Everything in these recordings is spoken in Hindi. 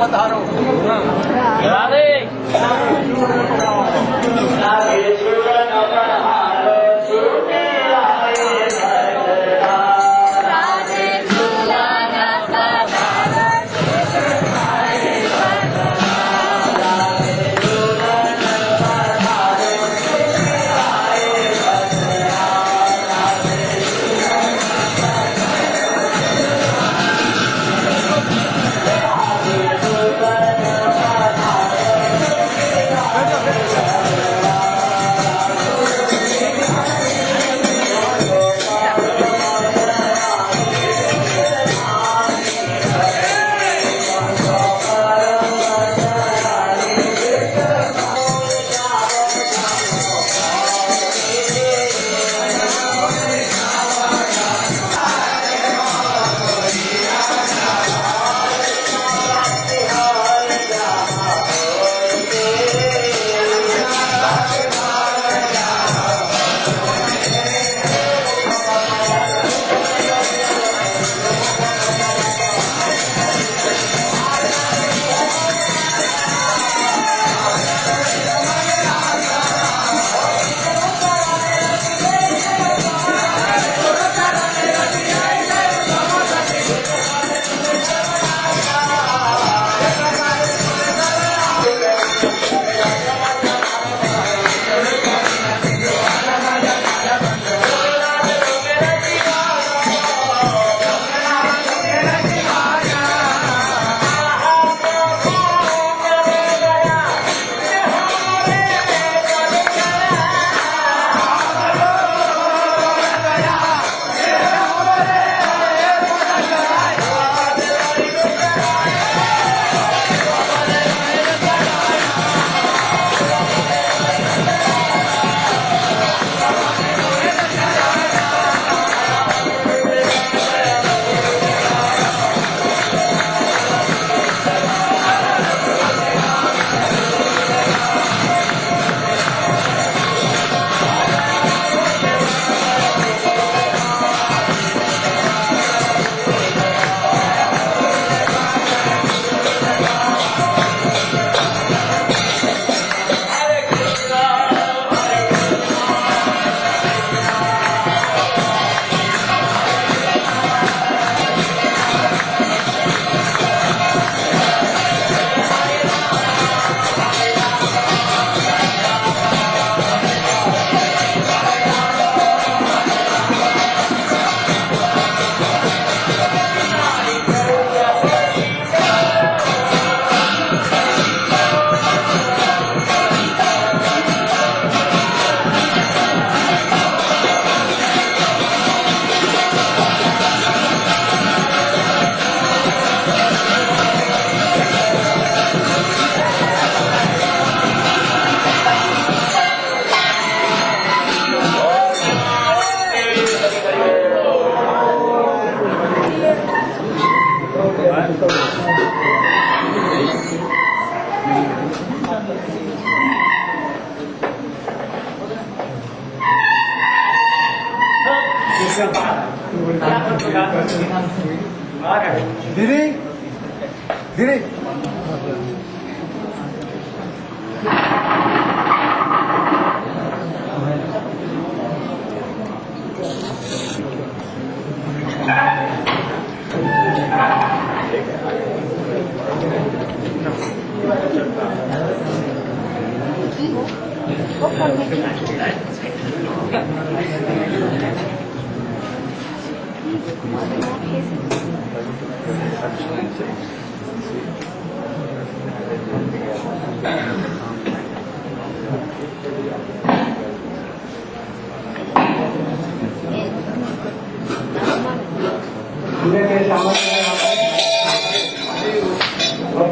पधारो। धीरे धीरे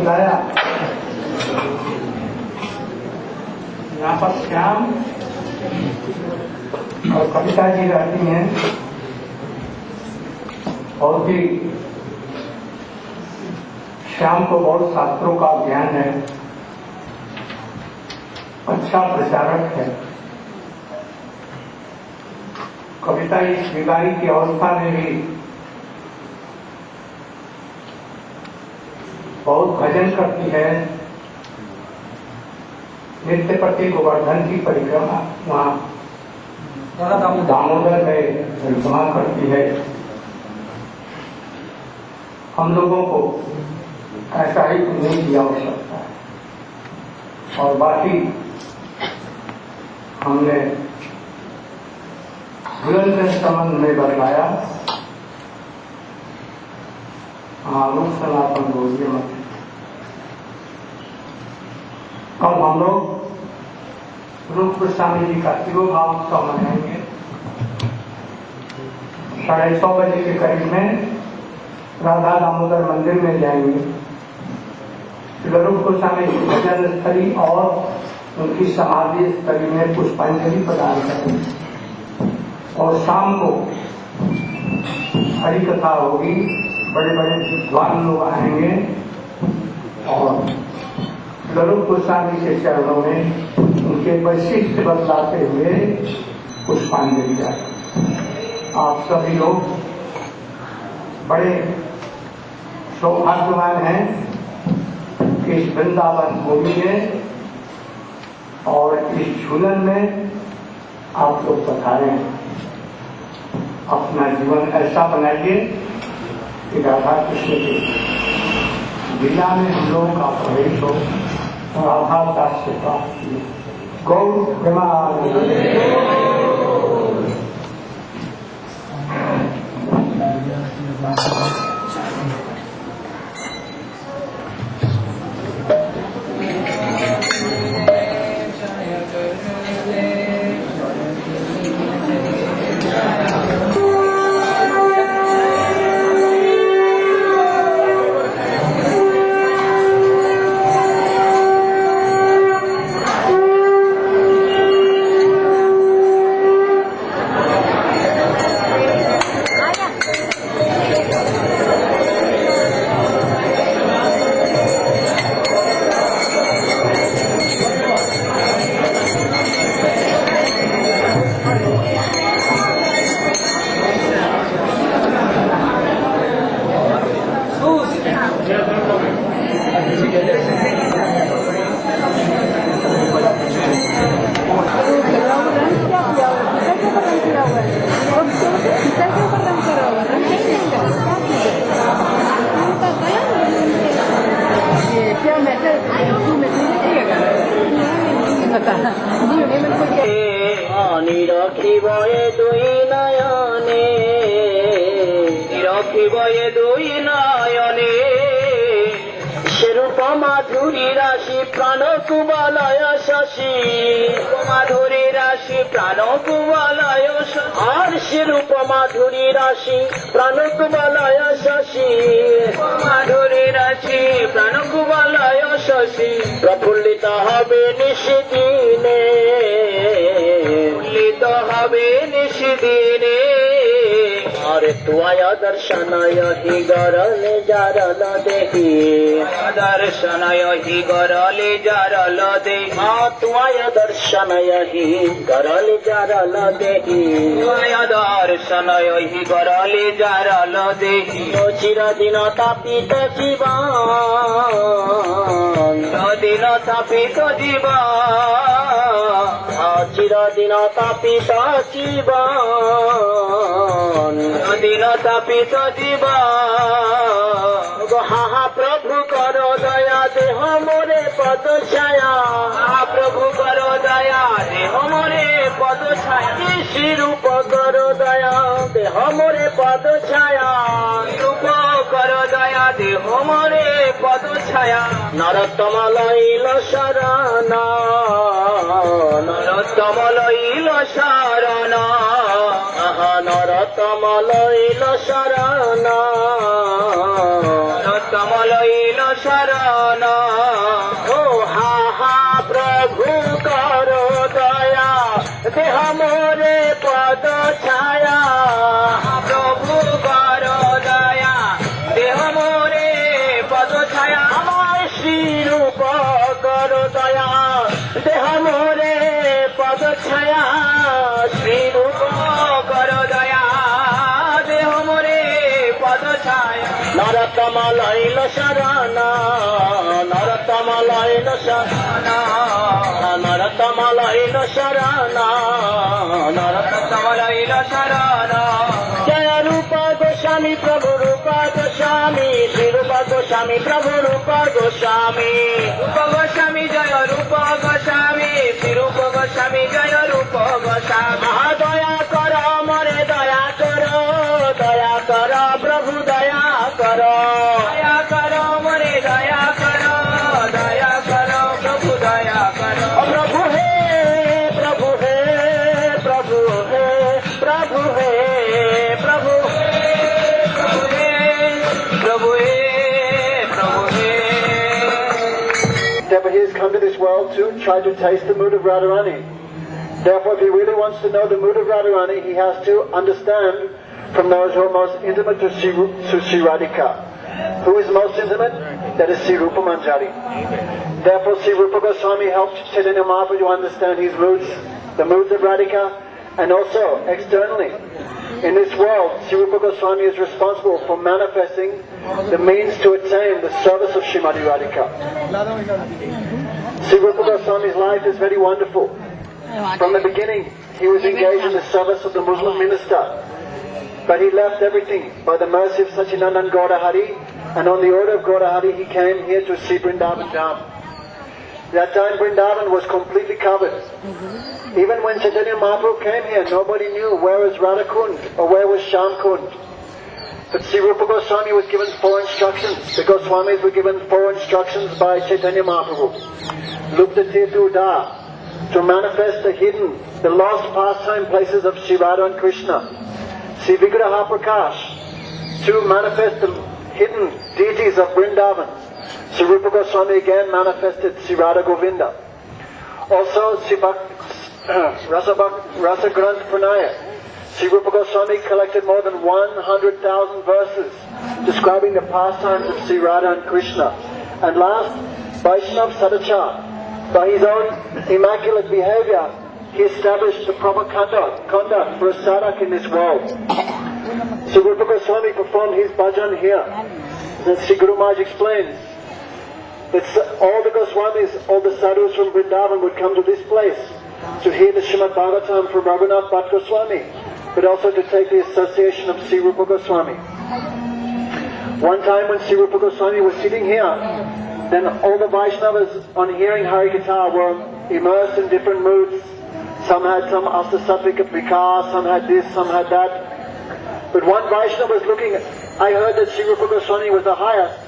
लाया यहाँ पर श्याम और कविता जी रहती हैं और भी श्याम को बहुत शास्त्रों का ज्ञान है, अच्छा प्रचारक है। कविता इस बीमारी की अवस्था में भी बहुत भजन भजन करती है, नित्य प्रति गोवर्धन की परिक्रमा वहाँ दामोदर में परिक्रमा करती है। हम लोगों को ऐसा ही पुण्य की आवश्यकता है। और बाकी हमने बुलंद संबंध में बतलाया, रूप सनातन बोलिए मत। अब हम लोग रूप गोस्वामी जी का तिरुभाव उत्सव मनाएंगे। 6:30 बजे के करीब में राधा दामोदर मंदिर में जाएंगे। रूप गोस्वामी की भजन स्थली और उनकी समाधि स्थली में पुष्पांजलि प्रदान करेंगे। और शाम को हरि कथा होगी, बड़े बड़े विद्वान लोग आएंगे और रूप गोस्वामी के चरणों में उनके वैशिष्ट बतलाते हुए पुष्पांजलि जाएगी। आप सभी लोग बड़े सौभाग्यवान हैं कि इस वृंदावन भूमि में और इस झूलन में आप लोग पधारे। अपना जीवन ऐसा बनाइए कि राधा कृष्ण के लीला में हम लोगों का प्रवेश हो, राधा दास से प्राप्त गौर प्रेमानंद। माधुरी राशि प्राण कुबालय शशि, माधुरी राशि प्राण कुबालय और शिरूप माधुरी राशि प्राण कुबालय शशि, माधुरी राशि प्राण कुबालय शशि प्रफुल्लित हबे निशिदिने, प्रफुल्लित हबे निशिदिने अरे तुआय दर्शनय हि गरले जारल देहि, दर्शनय हि गरले जारल देहि, तुआय दर्शनय हि गरले जारल देहि, तुआय दर्शनय हि गरले जारल देहि चिरदिन तापित जीवन, चिरदिन तापित जीवन, चिरदिन तापित जीवन, दिन तापित जीवन हा प्रभु करो दया देह मोरे पद छाया, प्रभु करो दया देह मोरे पद छाया, शिरूप करो दया देह मोरे पद छाया, रूप करो दया देह मोरे पद छाया नरोत्तम लैल शरण, नरोत्तम लैल शरण, नरोत्तम लैल शरण, नरोत्तम लैल शरण ओ हा प्रभु करो दया देह मोरे पद छाया, प्रभु करो दया देह मोरे पद छाया, हमारे शिरूप करो दया देह मोरे पद छाया, श्रीरूप करो दया देह मोरे पद छाया नरोत्तम लैल शरण, नरतमलयन शरण नरतमलयन शरण नरतमलयन शरण जय रूप गोस्वामी प्रभु रूप गोस्वामी श्री रूप गोस्वामी प्रभु रूप गोस्वामी जय रूप गोस्वामी श्री रूप गोस्वामी जय रूप गोस्वामी दया कर मरे दया कर प्रभु दया कर मरे दया कर प्रभु दया कर प्रभु हे प्रभु हे प्रभु हे प्रभु हे प्रभु प्रभु हे प्रभु हे प्रभु हे Therefore, he has come to this world to try to taste the mood of Radharani. Therefore, if he really wants to know the mood of Radharani, he has to understand from those who are most intimate to Sri Radhika. Who is most intimate? That is Sri Rupa Manjari. Therefore, Sri Rupa Goswami helped Chaitanya Mahaprabhu to understand his moods, the moods of Radhika, and also externally. In this world, Sri Rupa Goswami is responsible for manifesting the means to attain the service of Srimati Radhika. Sri Rupa Goswami's life is very wonderful. From the beginning, he was engaged in the service of the Muslim minister. But he left everything by the mercy of Sachinandan Gaurahari, and on the order of Gaurahari he came here to see Vrindavan Dham. That time Vrindavan was completely covered. Even when Chaitanya Mahaprabhu came here, nobody knew where was Radhakund or where was Shamkund. But Sri Rupa Goswami was given 4 instructions. The Goswamis were given 4 instructions by Chaitanya Mahaprabhu. Lupta Tirtha Uddha, to manifest the hidden, the lost pastime places of Sri Radha and Krishna. Sri Vigraha Prakash, to manifest the hidden deities of Vrindavan. Sri Rupa Goswami again manifested Sri Radha Govinda. Also Sri Rasa Granth Pranaya. Sri Rupa Goswami collected more than 100,000 verses describing the pastimes of Sri Radha and Krishna. And last, Vaishnav Sadachar. By his own immaculate behavior, he established the proper conduct for a sadhak in this world. Sri Rupa Goswami performed his bhajan here. And Sri Guru Maharaj explains that all the Goswamis, all the sadhus from Vrindavan would come to this place to hear the Srimad Bhagavatam from Raghunath Bhatt Goswami, but also to take the association of Sri Rupa Goswami. One time when Sri Rupa Goswami was sitting here, then all the Vaishnavas on hearing Harikatha were immersed in different moods. Some had some Astasatvika Vikas, some had this, some had that. But one Vaishnava was looking, I heard that Sri Rupa Goswami was the highest,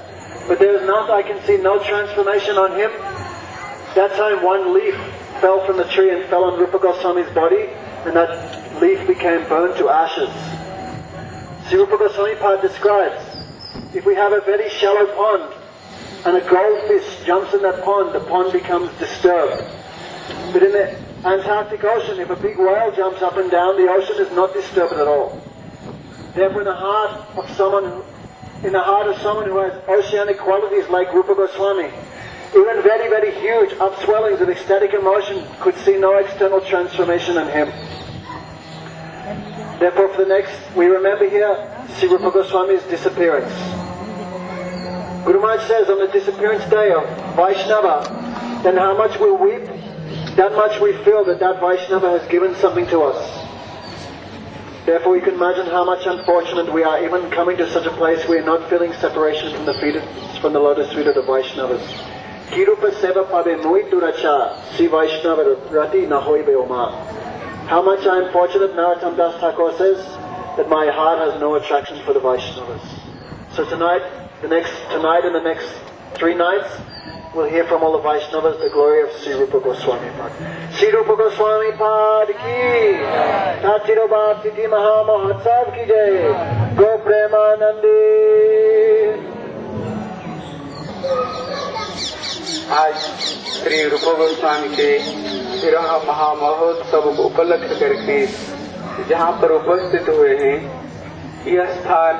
but there is not, I can see no transformation on him. That time one leaf fell from the tree and fell on Rupa Goswami's body, and that leaf became burned to ashes. Sri Rupa Goswami Pad describes, if we have a very shallow pond, and a goldfish jumps in that pond, the pond becomes disturbed. But in the Antarctic Ocean, if a big whale jumps up and down, the ocean is not disturbed at all. Therefore, in the heart of someone who has oceanic qualities like Rupa Goswami, even very, very huge upswellings of ecstatic emotion could see no external transformation in him. Therefore, for the next, we remember here Sri Rupa Goswami's disappearance. Guru Maharaj says on the disappearance day of Vaishnava, then how much we weep, that much we feel that Vaishnava has given something to us. Therefore we can imagine how much unfortunate we are even coming to such a place where we are not feeling separation from the lotus feet of the Vaishnavas. Kirupa seva pabe mui duracha, si Vaishnava rati nahoibe oma. How much I am fortunate, Narottam Das Thakur says, that my heart has no attraction for the Vaishnavas. So tonight and the next 3 nights, we'll hear from all the Vaishnavas the glory of Sri Rupa Goswami Pad. Sri Rupa Goswami Pad ki, Tatiro Bhakti Maha Mahotsav ki jai, Go Premanandi. आज श्री रूप गोस्वामी के 13 महामहोत्सव को उपलक्ष्य करके जहाँ पर उपस्थित हुए हैं, यह स्थान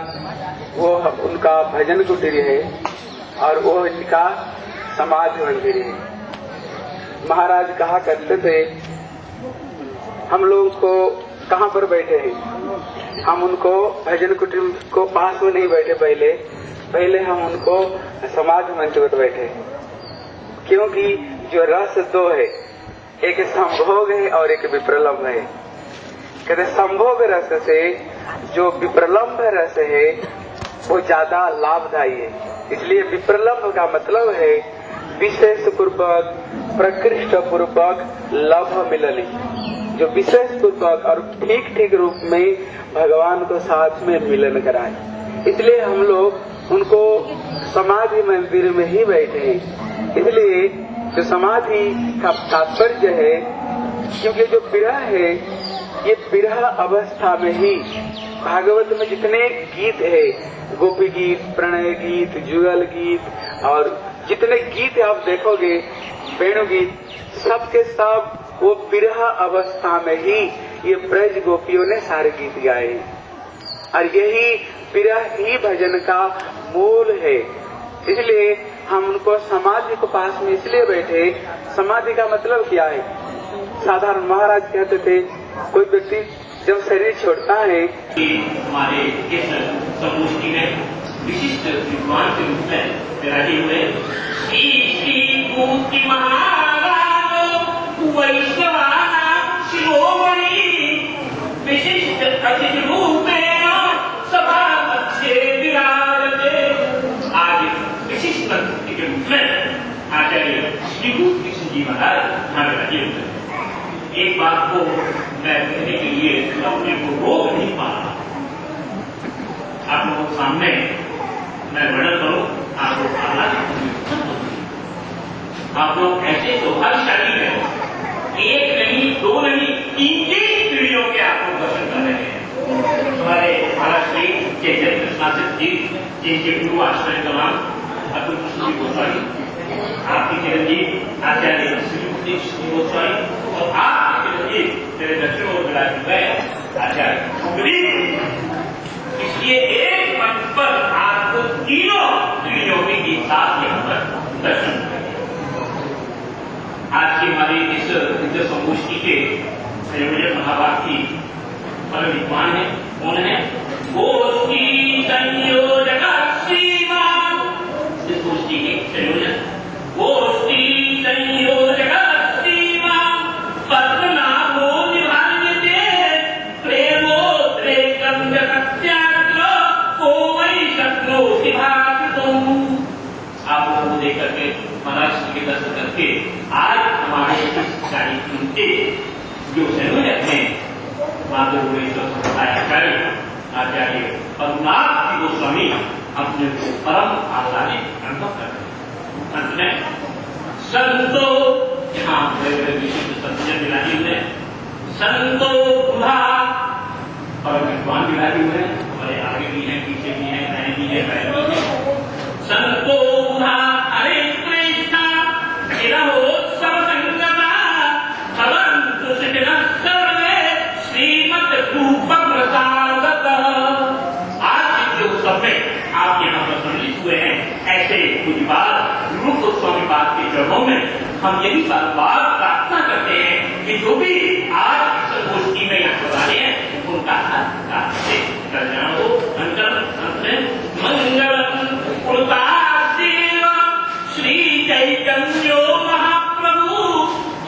वो उनका भजन कुटीर है और वो इनका समाधि मंदिर है। महाराज कहा करते थे, हम लोग को कहाँ पर बैठे हैं, हम उनको भजन कुटीर को पास में नहीं बैठे, पहले हम उनको समाधि मंच पर बैठे। क्योंकि जो रस दो है, एक संभोग है और एक विप्रलंब है। कहते संभोग रस से जो विप्रलंब रस है वो ज्यादा लाभदायी है। इसलिए विप्रलंब का मतलब है विशेष पूर्वक प्रकृष्ट पूर्वक लाभ मिलनी, जो विशेष पूर्वक और ठीक ठीक रूप में भगवान को साथ में मिलन कराए। इसलिए हम लोग उनको समाधि मंदिर में ही बैठे हैं। इसलिए जो समाधि का तात्पर्य है, क्योंकि जो विरह है ये विरह अवस्था में ही भागवत में जितने गीत है, गोपी गीत, प्रणय गीत, जुगल गीत और जितने गीत आप देखोगे, वेणु गीत, सबके सब वो विरह अवस्था में ही ये ब्रज गोपियों ने सारे गीत गाए। और यही विरह ही भजन का मूल है। इसलिए हम उनको समाधि को पास में इसलिए बैठे। समाधि का मतलब क्या है? साधारण महाराज कहते थे, कोई व्यक्ति जब शरीर छोड़ता है, हमारे इस संगोष्ठी में विशिष्ट विद्वान के रूप में विराजे हुए विशिष्ट अतिथि रूप में सभा अच्छे विराजते। आज विशिष्ट अतिथि के रूप में आचार्य श्री कृष्ण जी महाराज यहाँ विराजे हुए। एक बात को मैं कहने के लिए अपने को रोक नहीं पा रहा। आप लोगों के सामने मैं वर्णन करूं, आप लोग आप लोग ऐसे सौभाग्यशाली हैं, एक नहीं, दो नहीं, 3 पीढ़ियों के आप लोग दर्शन कर रहे हैं। हमारे महाराष्ट्र के कृष्णासित जी, जिनके गुरु आश्रय का नाम अतुल कृष्ण जी गोस्वामी, आपके चिरंजीव आचार्य श्री कृष्ण गोस्वामी और आपके चिरंजीव मेरे दक्षिण ओर विराज हुए आचार्य। इसलिए एक मंच पर आपको तीनों पीढ़ियों के साथ यहाँ पर दर्शन करेंगे। आज की हमारी इस विद्या संगोष्ठी के संयोजक महाभारती परम विद्वान है। कौन है? गोष्ठी संयोजक श्रीमान। इस गोष्ठी के संयोजक गोष्ठी संयोजक श्रीमान पद्मनाभो निभान्यते प्रेमोद्रेकं जगत्यात्र को वै शक्नोति भाषितुम्। आप लोगों को देख करके, महाराज के दर्शन करके आज हमारे इस कार्यक्रम के जो संयोजक हैं आचार्य पद्मनाभ गोस्वामी अपने को परम आह्लादित अनुभव कर रहे हैं। अंत में संतो, यहाँ बड़े विशिष्ट संतजन विराजी हुए, संतो बुधा परम विद्वान विराजी हुए, हमारे आगे भी हैं, पीछे भी हैं, नए भी हैं, बैल भी हैं। संतो बुधा हरे कृष्णा चिरहोत्सव संगमा भवन्तु सुखिनः सर्वे श्रीमद् रूपम् रसागतः। आज के उत्सव में आप यहाँ पर सम्मिलित हुए हैं, ऐसे कुछ बात रूप गोस्वामी पाद के चरणों में हम यही बार बार प्रार्थना करते हैं कि जो भी आज इस गोष्ठी में यहाँ पर आए हैं उनका हाथ से कल्याण हो। मंगलम कृतादेव श्री चैतन्यो महाप्रभु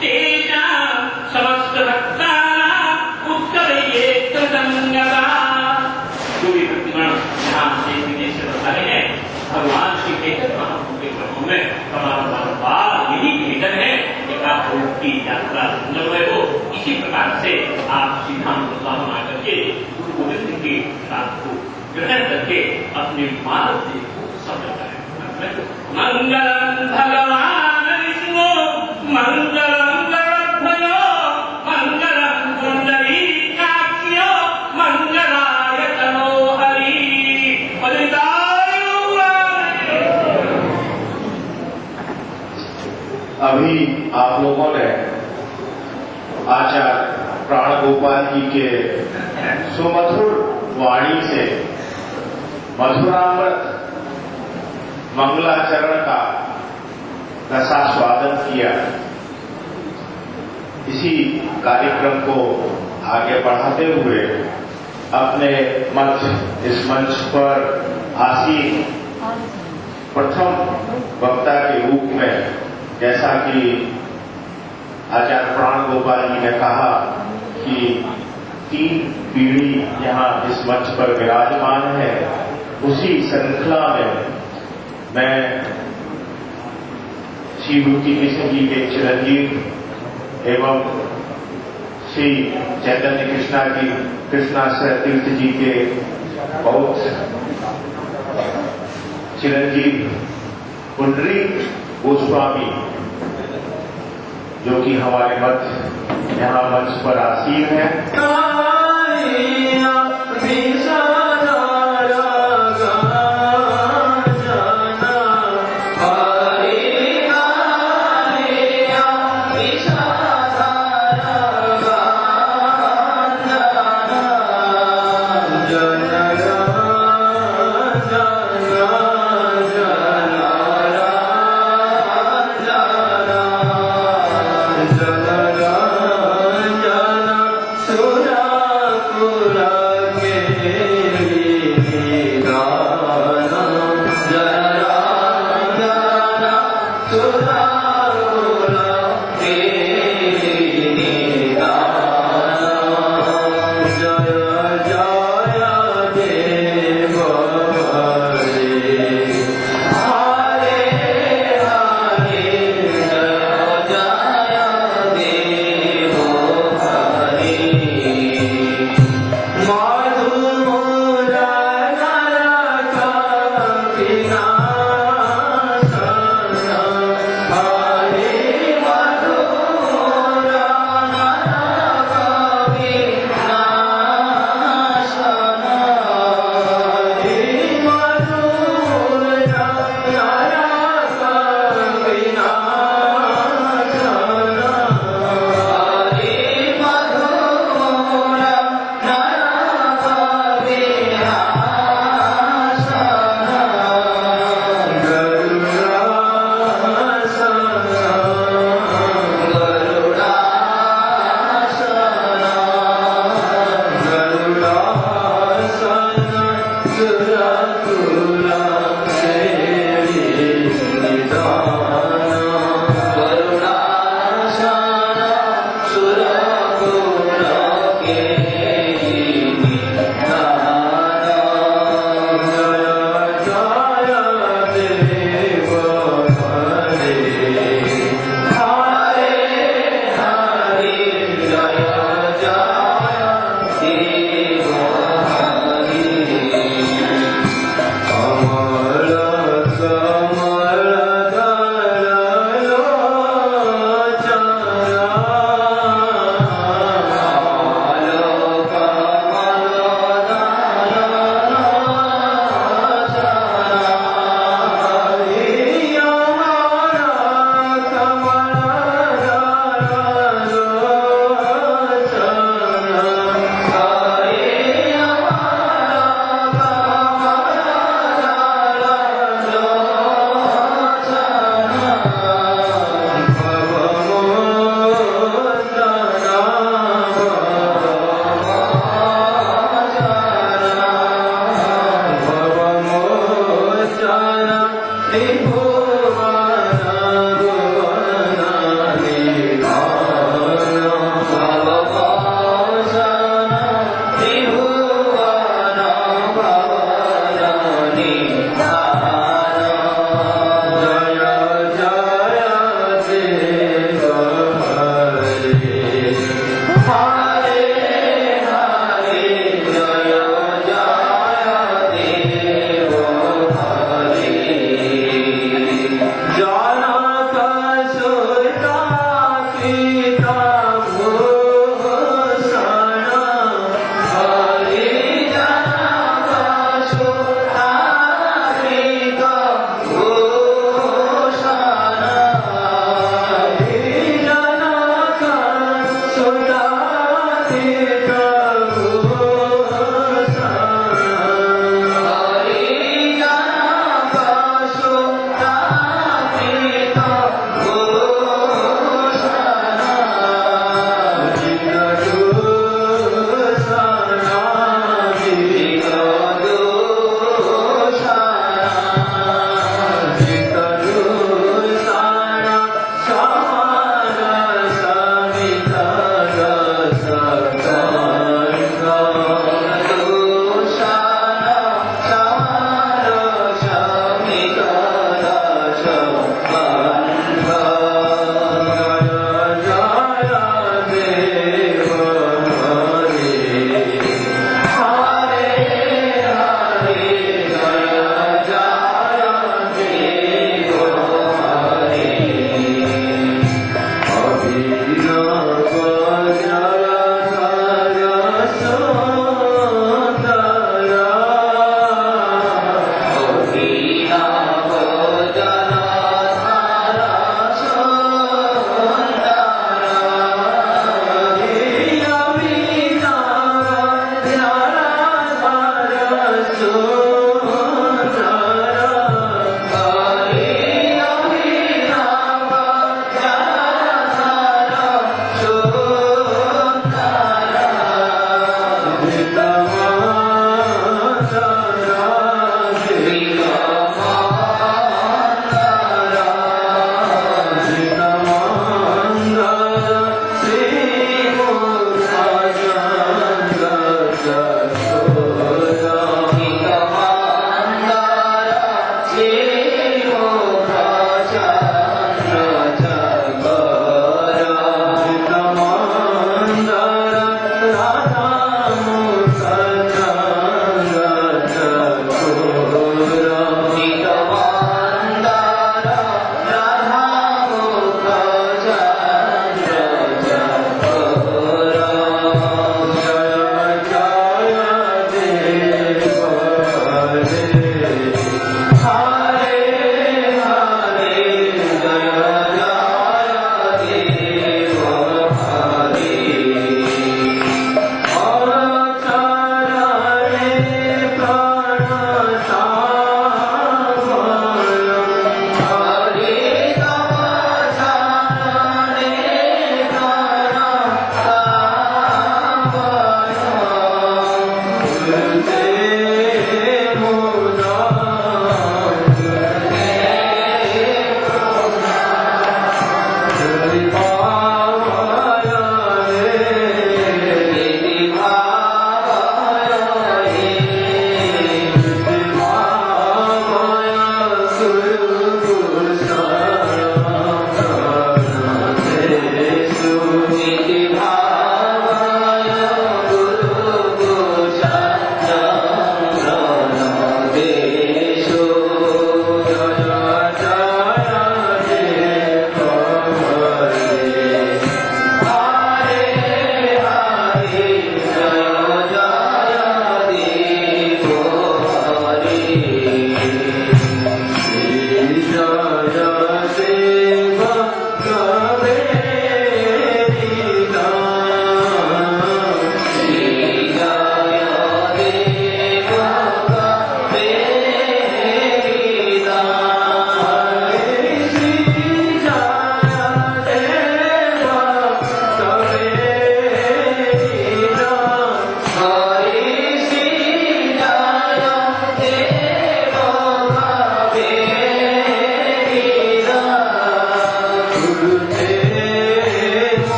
तेजां समस्त भक्तानां उत्तरये कृतज्ञता। जो भी भक्तगण यहाँ से विदेश से बताए हैं, भगवान श्री चैतन्य महाप्रभु के चरणों में हमारा बार यही निवेदन है कि आप लोग की यात्रा सुंदर हो। इसी प्रकार से आप सिद्धांत प्रसाद आकर के गुरु गोविंद के साथ को ग्रहण करके अपने मानव देह को सफल करें। मंगलम भगवान विष्णु मंगलम गणध्वजो मंगलम पुंडरीकाक्षो मंगलाय तनो हरि। अभी आप लोगों ने आचार्य प्राण गोपाल जी के सुमधुर वाणी से मधुरामृत मंगलाचरण का रसास्वादन किया। इसी कार्यक्रम को आगे बढ़ाते हुए अपने इस मंच पर आसीन प्रथम वक्ता के रूप में जैसा कि आचार्य प्राण गोपाल जी ने कहा कि 3 पीढ़ी यहाँ इस मंच पर विराजमान है, उसी श्रृंखला में मैं श्री मूर्ति कृष्ण जी के चिरंजीव एवं श्री चैतन्य कृष्णाश्रय तीर्थ जी के बहुत चिरंजीव पुंडरीक गोस्वामी, जो कि हमारे मध्य यहाँ मंच पर आसीन है,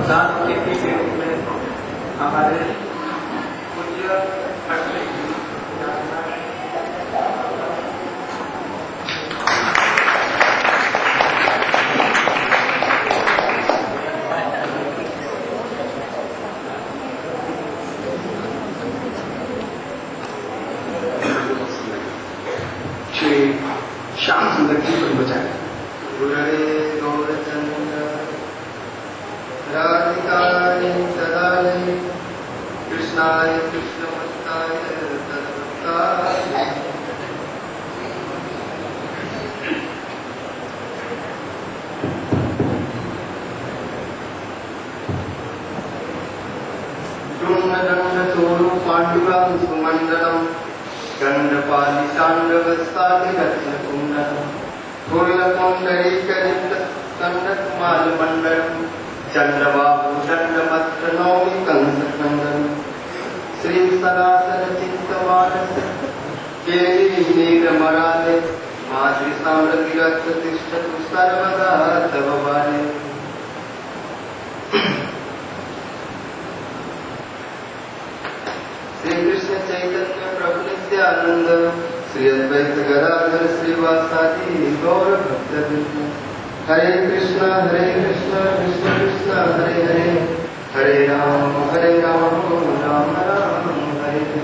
प्रधान अतिथि के रूप में हमारे पूज्य श्री श्याम सुंदर जी को बचाए। गुरवे गौरचंद्र राधिकाय सदाय कृष्णाय कृष्णभक्ताय तद्भक्ताय दंड पांडुरं सुमंडलम गंडपालिशांडवस्तादिरत्नकुंडलम् फूलकुंडलीकलितकण्डकुमालमण्डलम् चन्द्रबाहुदण्डमत्रनौमि कंसकन्दम् श्रीसरासरचित्तमानस केलिनीलमराले मातृसाम्रतिरक्षतिष्ठतु सर्वदा तव बाले। श्री कृष्ण चैतन्य प्रभु नित्यानंद श्री अद्वैत गदाधर श्रीवासादि गौर भक्तवृंद। हरे कृष्ण कृष्ण कृष्ण हरे हरे हरे राम राम राम हरे हरे।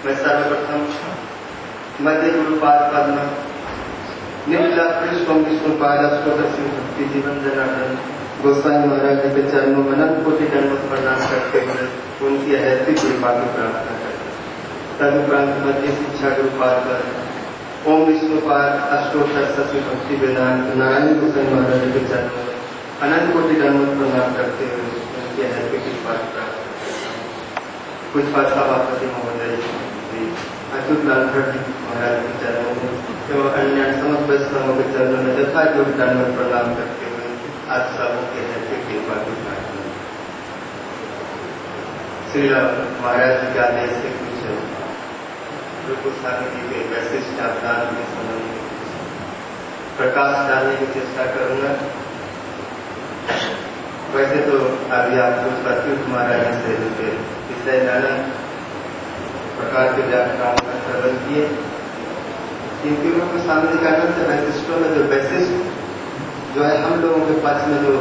मैं सर्वप्रथम मध्य गुरुपाद पद्म निर्मला पुष्पम विष्णुपाद अष्टोदशी भक्ति जीवन जनार्दन गोस्वामी महाराज जी के चरणों में अनंत कोटि दंडवत प्रणाम करते हुए उनकी अहैतिक कृपा की प्रार्थना करते हैं। तदुपरांत मध्य शिक्षा गुरुपाद पर ओम विष्णुपाद अष्टोत्तर शशि भक्ति वेदांत नारायण गोस्वामी महाराज जी के चरणों में अनंत कोटि दंडवत प्रणाम करते हुए उनकी अहैतिक कृपा की प्रार्थना करते हैं। कुछ सभापति महोदय श्री अच्युत लाल भट्ट महाराज के चरणों में एवं अन्य समस्त वैष्णवों के चरणों में यथा योग्य दंडवत प्रणाम करते हुए आज सबों के अहैतिक कृपा की प्रार्थना। श्री महाराज जी के आदेश से कुछ गोस्वामी जी के वैशिष्ट अवदान के संबंध में प्रकाश डालने की चेष्टा करूंगा। वैसे तो अभी आपको अच्युत महाराज से विषय नाना प्रकार के व्याख्यान का श्रवण किए, क्योंकि उनको सामने जाना से वैशिष्टों में जो वैशिष्ट जो है हम लोगों के पास में जो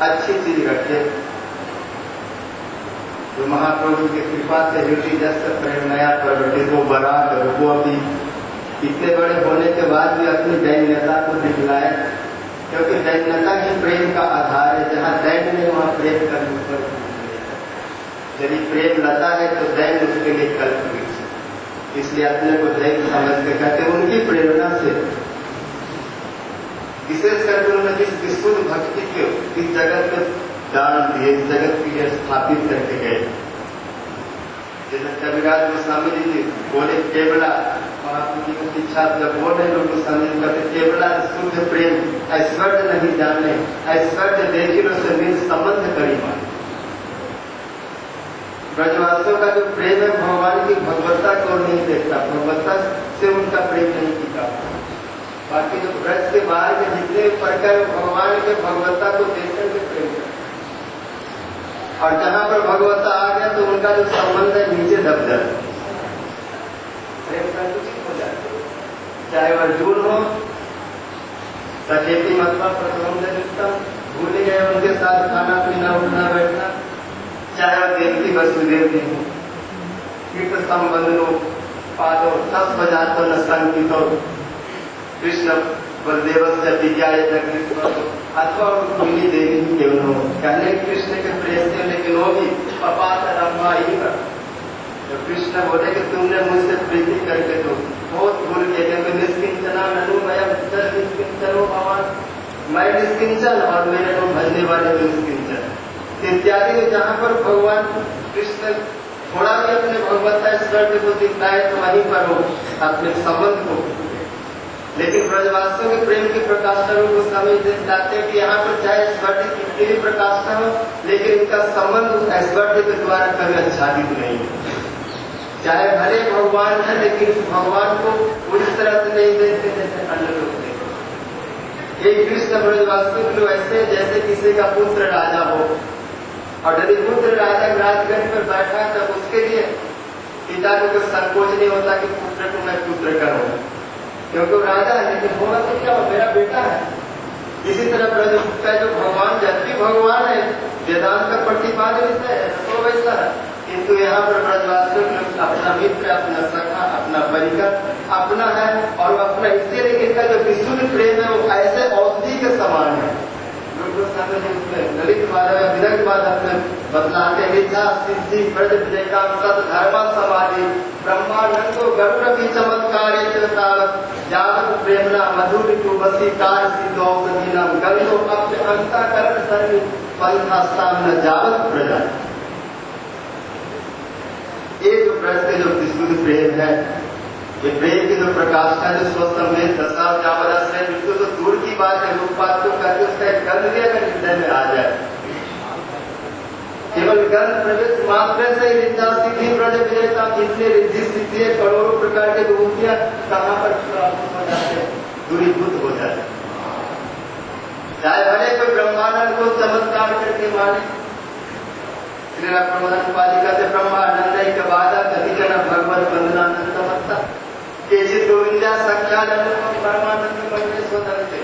अच्छी चीज रखे, जो महाप्रभु की कृपा से हृदय जैसे प्रेरणया प्रवृत्ति को बड़ा करो, वो अभी इतने बड़े होने के बाद भी अपनी दैन्यता को दिखलाए, क्योंकि दैन्यता ही प्रेम का आधार है। जहाँ दैन्य नहीं वहाँ प्रेम का ऊपर। यदि प्रेम लता है तो दैन्य उसके लिए कल्प वृक्ष। इसलिए अपने को दैन्य समझ के कहते उनकी प्रेरणा से विशेष करके उन्होंने जिस विशुद्ध भक्ति को इस जगत में दान दिए, इस जगत के लिए स्थापित करके गए। जैसे कविराज गोस्वामी जी बोले केवला, महाप्रभु जी की शिक्षा जब बोल रहे लोग गोस्वामी जी कहते केवला शुद्ध प्रेम ऐश्वर्य नहीं जाने, ऐश्वर्य देखिलो से मिल संबंध करी मान। ब्रजवासियों का जो प्रेम है भगवान की भगवत्ता को नहीं देखता, भगवत्ता से उनका प्रेम नहीं टिका। बाकी जो ब्रज के बाहर के जितने प्रकार भगवान के भगवत्ता को देखने के प्रेम है, और जहां पर भगवत्ता आ गया तो उनका जो संबंध है नीचे दब जाता, प्रेम संकुचित हो जाता। चाहे वह अर्जुन हो, सचेती मतवा प्रसवम भूल गए उनके साथ खाना पीना उठना बैठना, चाहे वह देवती वसुदेव जी हो, कीर्त संबंधो पादो तस बजातो न संकितो कृष्ण बलदेव से विज्ञाय अथवा रुक्मिणी देवी केवल हो, कहने कृष्ण के प्रेम से, लेकिन वो भी अपात रम्मा ही कर। तो कृष्ण बोले कि तुमने मुझसे प्रीति करके तो बहुत भूल के, क्योंकि निष्किंचना ननु मैं निष्किंचनो भगवान, मैं निष्किंचन और मेरे को भजने वाले तो निष्किंचन इत्यादि। जहाँ पर भगवान कृष्ण थोड़ा भी अपने भगवत्ता स्वर्ग को दिखलाए तो वहीं पर हो अपने संबंध को। लेकिन ब्रजवासियों के प्रेम की प्रकाशना को समझ जाते हैं कि यहाँ पर चाहे ऐश्वर्य कितनी भी प्रकाशना हो, लेकिन इनका संबंध उस ऐश्वर्य के द्वारा कभी आच्छादित नहीं है। चाहे भले भगवान है, लेकिन उस भगवान को उस तरह से नहीं देखते जैसे अन्य लोग देखते। ये कृष्ण ब्रजवासी लोग ऐसे जैसे किसी का पुत्र राजा हो, और यदि पुत्र राजा राजगद्दी पर बैठा है तब उसके लिए पिता को कुछ संकोच नहीं होता कि पुत्र को मैं पुत्र करूं, क्योंकि वो राजा है। लेकिन होगा तो क्या, मेरा बेटा है। इसी तरह ब्रज का जो भगवान जबकि भगवान है, वेदांत का प्रतिपादन है तो वैसा है, किंतु यहाँ पर ब्रजवासियों में अपना मित्र, अपना सखा, अपना परिकर अपना है, और अपना इसलिए इनका जो विशुद्ध प्रेम है वो ऐसे औषधि के समान है। ललित विदग्ध बाद अपने बतलाते विद्या सिद्धि ब्रज विजयता सत धर्म समाधि ब्रह्मानंदो गरुड़ की चमत्कार जावत प्रेमना मधुर वसीकार सिद्धो सदीनम गंधो अपने अंतःकरण सर्व पंथास्ताम न जावत प्रजा। ये जो ब्रज के जो विशुद्ध प्रेम है, ये प्रेम की जो प्रकाष्ठा जो स्वसंवेद दशा जावदा से बिल्कुल तो दूर की बात है, रूप बात तो करके उसका एक गंध भी अगर हृदय में आ जाए, केवल गंध प्रवेश मात्र से ही रिद्धा सिद्धि ब्रज विजयता जितने रिद्धि सिद्धि है, करोड़ों प्रकार के विभूतियां कहाँ पर हो जाते, दूरीभूत हो जाते। चाहे भले कोई ब्रह्मानंद को चमत्कार करके माने, श्री प्रबोधन पालिका से ब्रह्मानंद के बाद कभी जन भगवत वंदनानंद मत्ता केचित गोविंदा सख्यानंद परमानंद मंडले स्वतंत्र।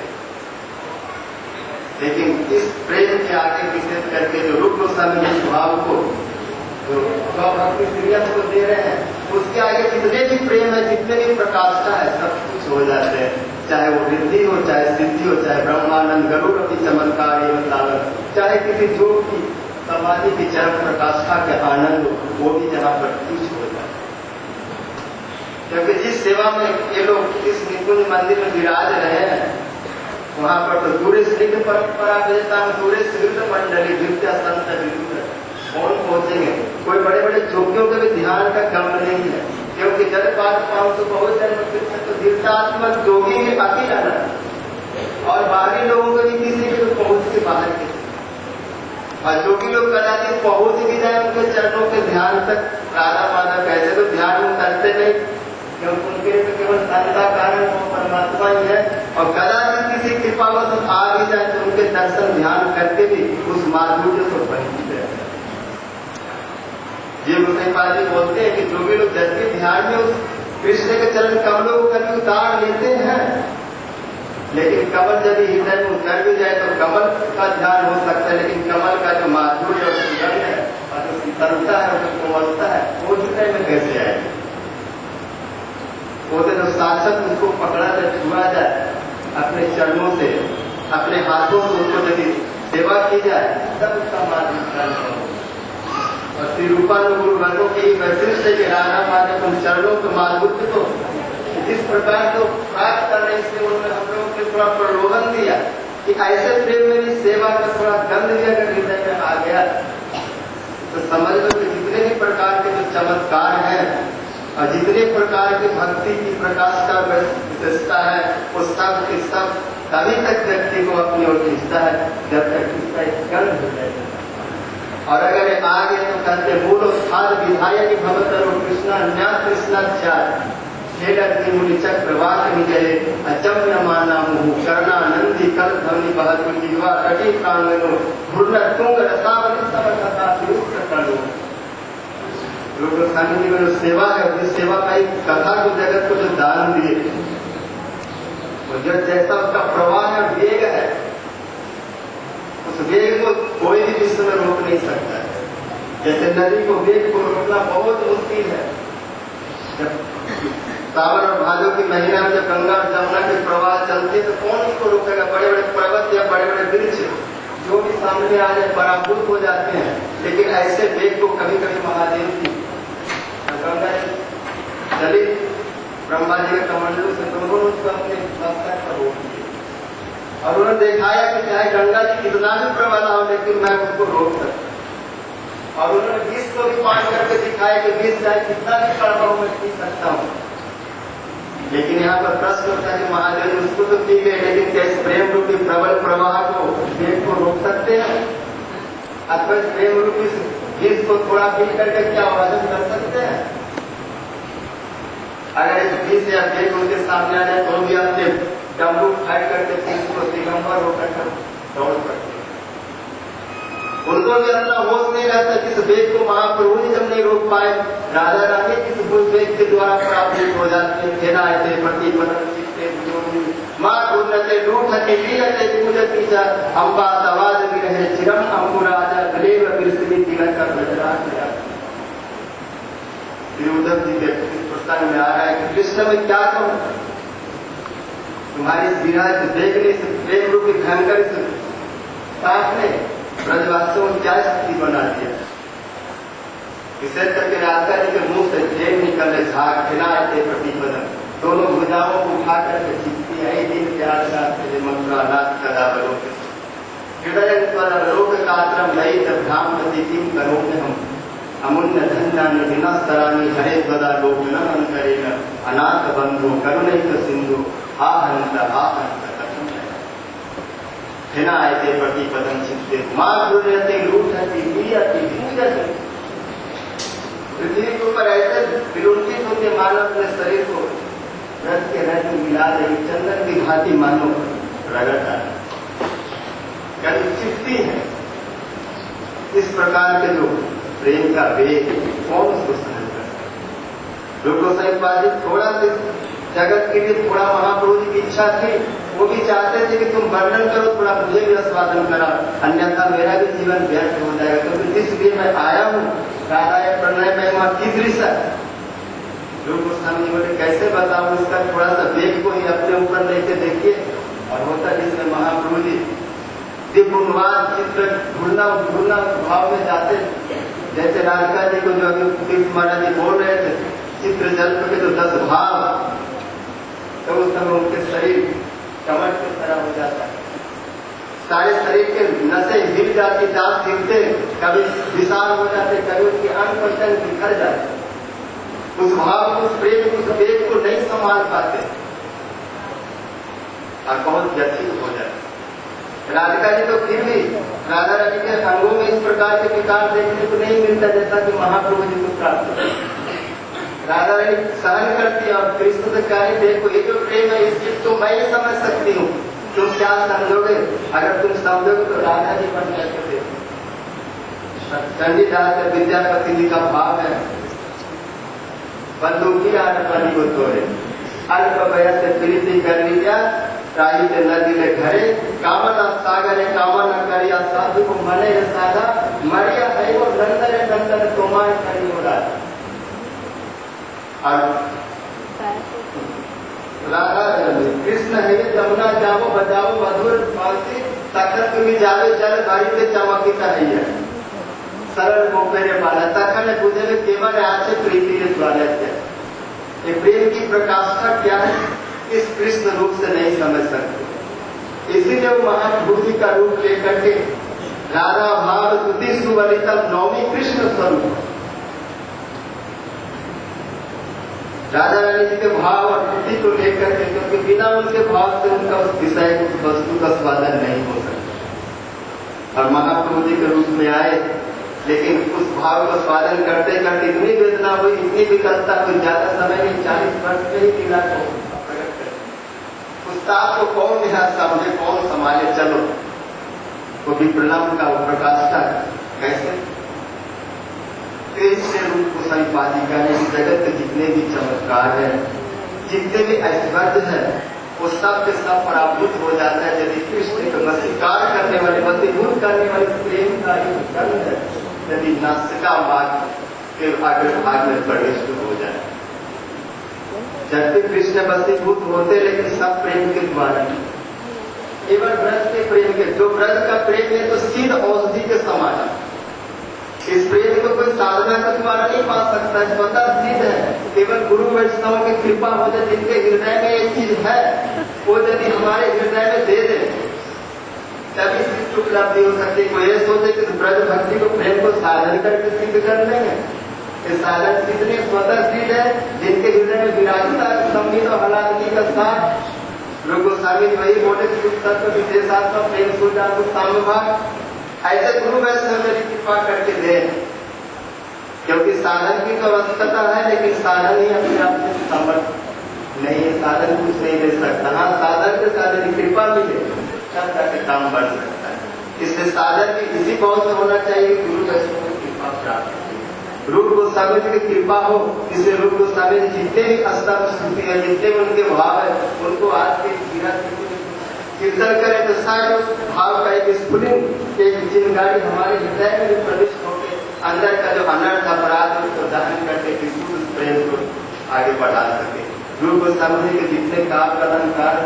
लेकिन इस प्रेम के आगे विशेष करके जो रूप गोस्वामी भाव को जो भक्ति श्रीयम को दे रहे हैं, उसके आगे जितने भी प्रेम है, जितने भी प्रकाष्ठा है, सब कुछ हो जाते हैं। चाहे वो रिद्धि हो, चाहे सिद्धि हो, चाहे ब्रह्मानंद गरुड़ की चमत्कार एवं, चाहे किसी जोग की समाधि की चरम प्रकाष्ठा के आनंद, वो भी जहाँ पर कुछ हो जाए। क्योंकि जिस सेवा में ये लोग इस निकुंज मंदिर में विराज रहे हैं, वहाँ पर तो दूर स्निग्ध परंपरा भेजता है, दूर स्निग्ध मंडली विद्या संत विरुद्ध कौन पहुंचेंगे। कोई बड़े बड़े जोगियों के भी ध्यान का गम नहीं है, क्योंकि जल पाठ पाओ तो बहुत जन्म तो तीर्थात्मक जोगी भी बाकी जाना, और बाहरी लोगों को भी किसी के तो पहुंच के बाहर के, और जो भी लोग कदाचित पहुंच भी जाए उनके चरणों के ध्यान तक राधा माधव कैसे तो ध्यान में करते नहीं, क्योंकि उनके तो केवल संता कारण वो परमात्मा ही है। और कदाचित किसी कृपावश आ भी जाए तो उनके दर्शन ध्यान करके भी उस माधुर्य को वंचित रहते हैं। ये गोसाईपाल जी बोलते हैं कि जो भी लोग जब भी ध्यान में उस कृष्ण के चरण कमलों को कभी उतार लेते हैं, लेकिन कमल यदि हृदय में उतर भी जाए तो कमल का ध्यान हो सकता है, लेकिन कमल का जो माधुर्य और सुगंध है और जो शीतलता है और जो कोमलता है, वो हृदय में कैसे आएगी। वो तो जो साक्षात उसको पकड़ा जाए, छुआ जाए अपने चरणों से, अपने हाथों से उसको यदि सेवा की जाए, तब उसका माधुर्य हो। और श्री रूपानुगुरु वर्गों की वैशिष्ट के राधा माधव उन चरणों के माधुर्य को इस प्रकार को प्राप्त करने से उन्होंने हम लोगों को थोड़ा प्रलोभन दिया कि ऐसे प्रेम में भी सेवा का थोड़ा गंध भी अगर हृदय में आ गया तो समझ लो कि जितने भी प्रकार के जो चमत्कार हैं और जितने प्रकार की भक्ति की प्रकाष्ठा विशेषता है, वो सब के सब तभी तक व्यक्ति को अपनी ओर खींचता है जब तक उसका एक गंध हो जाए। और अगर ये आ गए तो कहते मूल स्थान विधायक भगवत कृष्णा न्या कृष्णाचार्य मुनि चक्रवाक विजय अचम न माना मुहु कर्णानंदी कल ध्वनि बहतु जीवा कटी प्रांगनो घूर्ण तुंग रसावली समर्थता विरुद्ध करो। गोस्वामी जी में जो सेवा है, जिस सेवा का एक कथा को जगत को जो दान दिए, वो जो जैसा उसका प्रवाह है, वेग है, उस वेग को कोई भी विश्व में रोक नहीं सकता है। जैसे नदी को वेग को रोकना बहुत मुश्किल है। जब सावन और भादो की महीना में जब गंगा और जमुना के प्रवाह चलते तो कौन उसको रोकेगा। बड़े बड़े पर्वत या बड़े बड़े वृक्ष जो भी सामने आ जाए पराभूत हो जाते हैं, लेकिन ऐसे वेग को कभी कभी महादेव की गंगा चली ब्रह्मा जी के कमंडलों से तो उन्होंने उसको अपने मस्तक पर रोक दिया और उन्होंने दिखाया कि चाहे गंगा जी कितना भी प्रबल हो, लेकिन मैं उसको रोक सकता। और उन्होंने विष को भी पान करके दिखाया कि विष चाहे कितना भी कड़वा हो मैं पी सकता हूँ। लेकिन यहाँ पर प्रश्न उठता है कि महादेव उसको तो पी गए, लेकिन क्या इस प्रेम रूपी प्रबल प्रवाह को वेग को रोक सकते हैं? अथवा प्रेम रूपी विष को थोड़ा पी करके क्या वर्जन कर सकते हैं? अगर इस विष या वेग उनके सामने आ जाए तो भी अपने डमरू उठाए करके थे, उसको दिगंबर होकर दौड़ पड़ते। उनको भी अपना होश नहीं रहता, किस वेग को महाप्रभु जी जब नहीं रोक पाए, राजा रानी किस वेग के द्वारा प्राप्त हो जाते हैं। घेना थे पति पदम माँ ढूंढते लूटते लीलते पूजती जा अम्बा तवाज भी रहे चिरम अंकुराजा गलेव बिरसली तिलक का बजराज गया। उद्धव जी के प्रसंग में आ रहा है कि कृष्ण में क्या कहूं, तुम्हारी विराज देखने से प्रेम रूपी भयंकर साथ ने ब्रजवासियों को क्या स्थिति बना दिया। विशेष करके राधा जी के मुंह से जेल निकले झाग खिलाए थे प्रतिपदन, दोनों भुजाओं को उठा करके चिपती है दिन प्यार साथ मंत्रा नाथ कदा बलोक हृदय लोक कात्रम नई भ्राम प्रतिम करोगे हम अमुन्य धन्यान विना सरानी हरे द्वदा लोक नमन करेगा अनाथ बंधु करुणिक सिंधु हा हंत कथम हिना आए थे प्रतिपदन चित्ते माँ रहते लूट हती पीती पूजती। पृथ्वी के ऊपर ऐसे विलुंठित होते मानव अपने शरीर को रथ के रथ में मिला रही चंदन की भांति मानो रगड़ता कभी चिपती है। इस प्रकार के जो प्रेम का वेग कौन उसको सहन कर लोगों से बाधित थोड़ा सी जगत के लिए थोड़ा महाप्रभु जी की इच्छा थी, वो भी चाहते थे कि तुम वर्णन करो, थोड़ा मुझे भी आस्वादन करा, अन्यथा मेरा भी जीवन व्यर्थ हो जाएगा। क्योंकि जिस लिए मैं आया हूँ राधा प्रणय महिमा की दृश्य लोग स्वामी बोले कैसे बताऊं, इसका थोड़ा सा वेग को ही अपने ऊपर लेके देखिए। और होता जिसमें महाप्रभु जी दिव्यवाद चित्र ढूंढना भाव में जाते, जैसे राधिका जी को जो अभी तीर्थ महाराज जी बोल रहे थे चित्र जल्प के जो 10 भाव, तो उस समय उनके शरीर कमर की तरह हो जाता है, सारे शरीर के नसें हिल जाती, दांत हिलते, कभी विशाल हो जाते, कभी उसकी अंग प्रत्यंग बिखर जाते। उस भाव उस प्रेम उस वेग को नहीं संभाल पाते और बहुत व्यथित हो जाते। राधिका जी तो फिर भी राधा रानी के अंगों में इस प्रकार के विकार देखने को नहीं मिलता जैसा कि महाप्रभु जी को प्राप्त है। राधा रानी सहन करती है और कृष्ण से कहे देखो ये जो प्रेम है इस चीज को मैं ही समझ सकती हूँ, तुम क्या समझोगे, अगर तुम समझोगे तो राधा जी बन जाते थे। चंडीदास से विद्यापति जी का भाव है बंदूकी आटपनी को तोड़े अल्प वयस से प्रीति कर लिया राही से नदी में घरे कामना सागर कामना करिया साधु को मने साधा मरिया है वो नंदन नंदन तोमाय करी हो रहा। राधा कृष्ण है जमुना जाओ बजाओ मधुर फांसी तखत तुम्हें जावे जल भारी से चमकिता है सरल गोपेरे पाला तखन बुझे केवल आचे प्रीति के द्वारा ये प्रेम की प्रकाष्ठा क्या है इस कृष्ण रूप से नहीं समझ सकते। इसीलिए वो महाप्रभु जी का रूप लेकर के राधा भाव तुति सुवलितम नौमी कृष्ण स्वरूप राधा रानी जी के भाव और तुति को लेकर के, क्योंकि बिना उनके भाव से उनका उस विषय उस वस्तु का स्वादन नहीं हो सकता। और महाप्रभु जी के रूप में आए लेकिन उस भाव को स्वादन करते करते इतनी वेदना हुई, इतनी विकलता हुई, ज्यादा समय नहीं 40 वर्ष में ही लीला को प्रकट कर उस ताप को कौन यहाँ समझे, कौन संभाले। चलो वो विप्रलम्ब का वो प्रकाष्ठा कैसे तेज से रूप को संपादिका है। इस जगत के जितने भी चमत्कार है, जितने भी ऐश्वर्य है, वो सब के सब पराभूत हो जाता है यदि कृष्ण को वशीकार करने वाले वशीभूत करने वाले प्रेम का ही कर्म है, यदि नासिका मार्ग के आगे भाग में प्रवेश हो जाए। जब भी कृष्ण वशीभूत होते लेकिन सब प्रेम के द्वारा केवल ब्रज के प्रेम के, जो ब्रज का प्रेम है तो सिद्ध औषधि के समान है। इस प्रेम को कोई साधना के द्वारा नहीं पा सकता, स्वतः सिद्ध है। केवल गुरु वैष्णव की कृपा हो जाए, जिनके हृदय में ये चीज है वो यदि हमारे हृदय में दे दे तभी शिष्ट उपलब्धि हो सकती है। कोई ये सोचे कि ब्रज भक्ति को प्रेम को साधन करके सिद्ध कर लेंगे, ये साधन कितने स्वतः सिद्ध है। जिनके हृदय में विराजता संगीत और हलादगी का साथ लोग गोस्वामी वही बोले कि तत्व विशेषात्मा प्रेम सूर्या सामभाग ऐसे गुरु वैष्णव मेरी कृपा करके दे, क्योंकि साधन की तो आवश्यकता है लेकिन साधन ही अपने आप से समर्थ नहीं है, साधन कुछ नहीं दे सकता। हाँ साधन के तब जाके काम बन सकता है। इसलिए साधन भी इसी भाव से होना चाहिए, गुरु वैष्णव की कृपा प्राप्त हो, रूप गोस्वामी जी की कृपा हो। इसलिए रूप गोस्वामी जी जितने भी अष्टम स्तुति है, जितने भी उनके भाव है, उनको आज के कीर्तन करें तो शायद उस भाव का एक स्फुलिंग एक चिंगारी हमारे हृदय में प्रविष्ट होकर अंदर का जो अनर्थ अपराध उसको दहन करके विशुद्ध प्रेम को आगे बढ़ा सके। गुरु गोस्वामी जी के जितने काम कदमकार,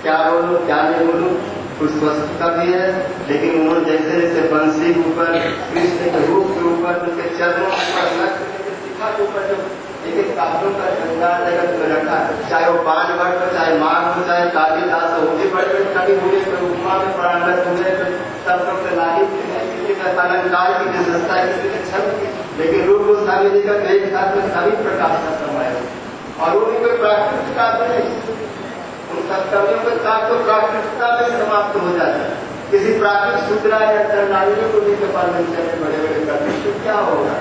क्या बोलूं क्या नहीं बोलूं, कुछ वस्तु का भी है, लेकिन उन्होंने जैसे जैसे बंसी के ऊपर, कृष्ण के रूप के ऊपर, उनके चरणों के ऊपर, शिखा के ऊपर जो एक एक काव्यों का श्रृंगार जगत में रखा, चाहे वो पान भट्ट हो, चाहे माघ हो, चाहे कालिदास हो, उनके बड़े कवि हुए तो उपमा में प्रांगत हुए तो सब लोग से लालित किसी का अलंकार की विशेषता है, किसी के छंद की, लेकिन रूप गोस्वामी जी का एक साथ में सभी प्रकार का समय है। और वो भी कोई प्राकृतिक काव्य नहीं, उन सब कवियों का काव्य तो प्राकृतिकता में समाप्त हो जाता है। किसी प्राकृतिक शूद्रा या चरणारियों को भी कपाल में चले बड़े बड़े कवि, तो क्या होगा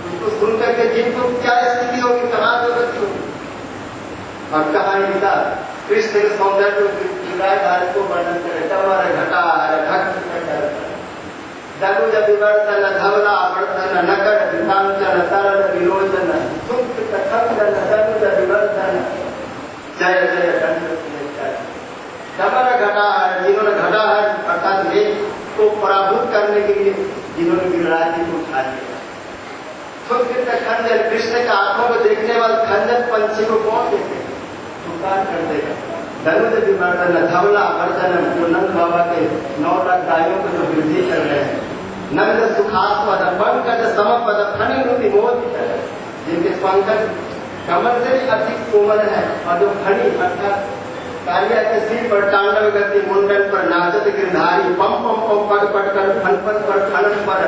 उसको सुन करके जिनको क्या स्थिति होगी, कहाँ दुर्गति होगी। और कहा इनका कृष्ण के सौंदर्य धारे को वर्णन करे, तमर घटा दनुज विवर्तन धवला वर्तन नकर वितांचन तरल विलोचन सुख कथन दनुज विवर्तन जय जय तमर घटाहर, जिन्होंने घटाहर अर्थात मेघ को पराभूत करने के लिए जिन्होंने गिरिराज जी को उठा लिया। खंजर, कृष्ण के आंखों को देखने वाले खंजर पंछी को कौन देखे, पुकार कर देगा। धनुज विवर्तन धवला वर्तन, जो नंद बाबा के 9 लाख गायों को जो वृद्धि कर रहे हैं, नंद सुखास्पद पंकज समपद फणि मोदित, जिनके पंकज कमल से भी अधिक कोमल है, और जो फणि अर्थात कालिया के सिर पर तांडव गति मुंडन पर नाचत गिरधारी, पम पम पम पट पट कर फन फन पर खनन पर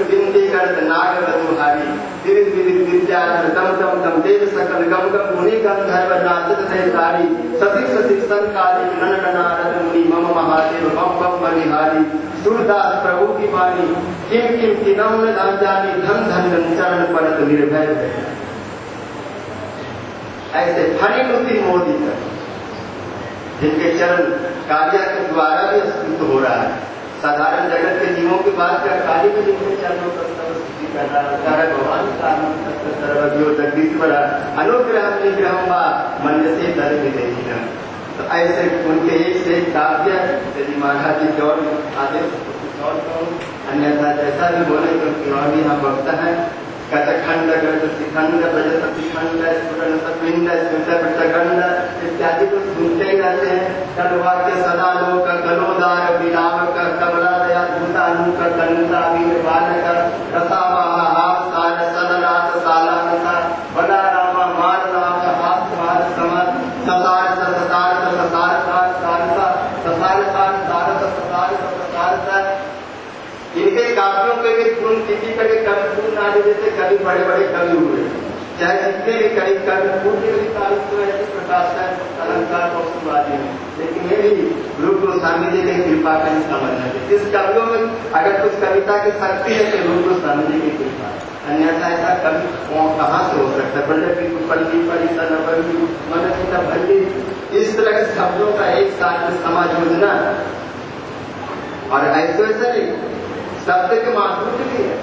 बिंदी करत नाग दुहारी, विविध विविध विद्याधर दम दम दम देव सकल गम गम मुनि गंधर्व नाचत देवतारी, ससिक ससिक संकाली नन नारद मुनि मम महादेव बम बम बलिहारी, सूरदास प्रभु की वाणी किम किम किनम न जानी, धन धन चरण परत निर्भय। ऐसे फणिनुति मोदित, जिनके चरण कालिया के द्वारा भी स्फूर्त हो रहा है। साधारण जगत के जीवों की बात कर, काली में जिनके चरणों पर स्तुति कर रहा है भगवान का सर्वज्ञो जगदीश्वर अनुग्रह निग्रह व मन से दर्द देखना। तो ऐसे उनके एक से एक काव्य यदि महाराज जी और आदेश और अन्यथा जैसा भी बोले क्योंकि और भी यहाँ वक्त है। कथखंड शिखंड प्रजपतिखंड स्फुरन सपिंड स्मृतखंड इत्यादि को सुनते ही रहते हैं। कलवाक्य सदा लोक गलोदार विलावक कमला दया भूतानुक कनुता वीर बालक रसावाहार सार सदरास सालानसा बड़ा रामा मार राम हाथ मार समर ससार ससार ससार सारसा ससार सार सारस ससार ससार। इनके काव्यों के भी गुण किसी का कवि पूर्ण आदि जैसे कभी बड़े बड़े कवि हुए, चाहे जितने भी कवि पूर्ण भी काव्य ऐसे प्रकाश है अलंकार और सुवादी है, लेकिन ये भी रूप गोस्वामी जी की कृपा का ही समझ है। इस कवियों में अगर कुछ कविता की शक्ति है तो रूप गोस्वामी जी की कृपा, अन्यथा ऐसा कवि कहाँ से हो सकता है। बल्ले पल्ली परिसर मन भल्ली, इस तरह के शब्दों का एक साथ में समाज योजना और ऐसे वैसे शब्द के माधुर्य भी है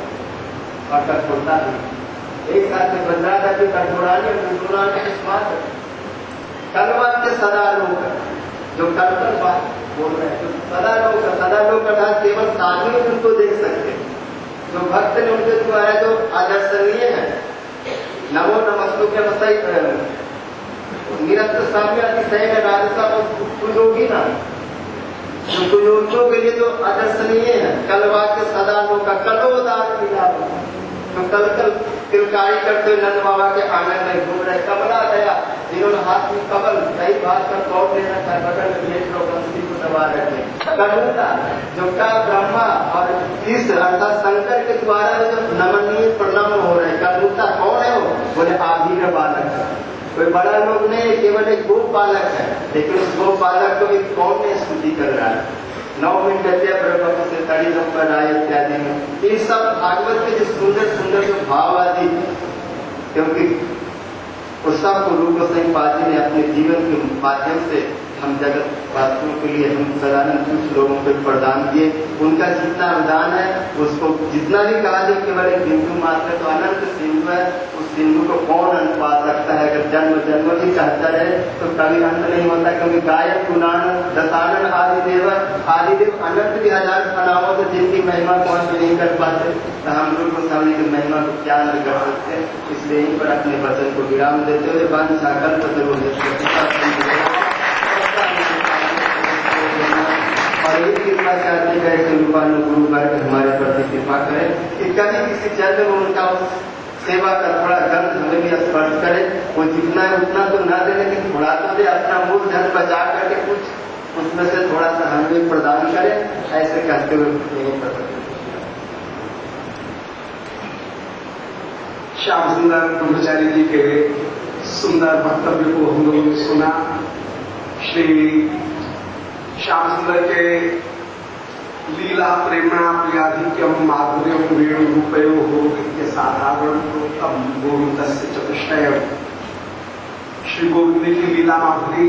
और कठोरता भी एक साथ में बदला जाती। कठोरानी कलवाक्य सदा लोक, जो कलकल बात बोल रहे हैं तो सदा लोक अर्थात केवल साधु उनको देख सकते हैं, जो भक्त ने उनके द्वारा जो आदर्शनीय है। नमो नमस्तु के सही निरंतर साम्य अतिशय में राजसा कुयोगी ना, जो कुयोगियों के लिए जो आदर्शनीय है। कलवाक्य सदा लोक कलोदार मिला, जो कल कल तिलकारी करते हुए नंद बाबा के आंगन में घूम रहे। कमला दया, जिन्होंने हाथ में कमल कई बात कर कौन लेना था बगल में बंसी को दबा रखे। करुणा, जो का ब्रह्मा और इस अर्थात शंकर के द्वारा जो नमनीय प्रणम हो रहे। करुणा कौन है वो? बोले आभीर बालक, कोई बड़ा लोग नहीं, केवल एक गो पालक है, लेकिन उस गो पालक को भी कौन ने स्तुति कर रहा है। 9 मिनट प्रभु से तड़ी नंबर आए इत्यादि में ये सब भागवत के जो सुंदर सुंदर जो भाव आदि, क्योंकि उस सबको रूप गोस्वामी पाद जी ने अपने जीवन के माध्यम से हम जगत वासियों के लिए हम सदानंद कुछ लोगों को प्रदान किए। उनका जितना अनुदान है उसको जितना भी कहा जाए केवल एक बिंदु मात्र तो अनंत सिंधु है, उस सिंधु को कौन अंत पा सकता है। अगर जन्म जन्म भी कहता रहे तो कभी अंत नहीं होता, क्योंकि गायक गुणान दशानन आदिदेव अनंत भी हजार नामों से जिनकी महिमा कौन भी नहीं कर पाते, तो हम लोग गोस्वामी की महिमा को क्या न कर सकते। इसलिए यहीं पर अपने वचन को विराम देते हुए बंद साकल और एक कृपा चाहते हैं कि रूपानु गुरु वर्ग हमारे प्रति कृपा करें कि कभी किसी जन्म में उनका सेवा का थोड़ा गंध हमें भी स्पर्श करे। वो जितना है उतना तो न दे, लेकिन थोड़ा तो दे, अपना मूल धन बचा करके कुछ उसमें से थोड़ा सा हमें प्रदान करें। ऐसे कहते हुए नहीं कर सकते। श्याम सुंदर ब्रह्मचारी जी के सुंदर वक्तव्य को हम लोगों ने सुना। श्री श्याम सुंदर के लीला प्रेरणा प्रियाधिक्यम माधुर्यम वेणु रूपयो हो के साधारण गोविंद से चतुष्टय। श्री गोविंद की लीला माधुरी,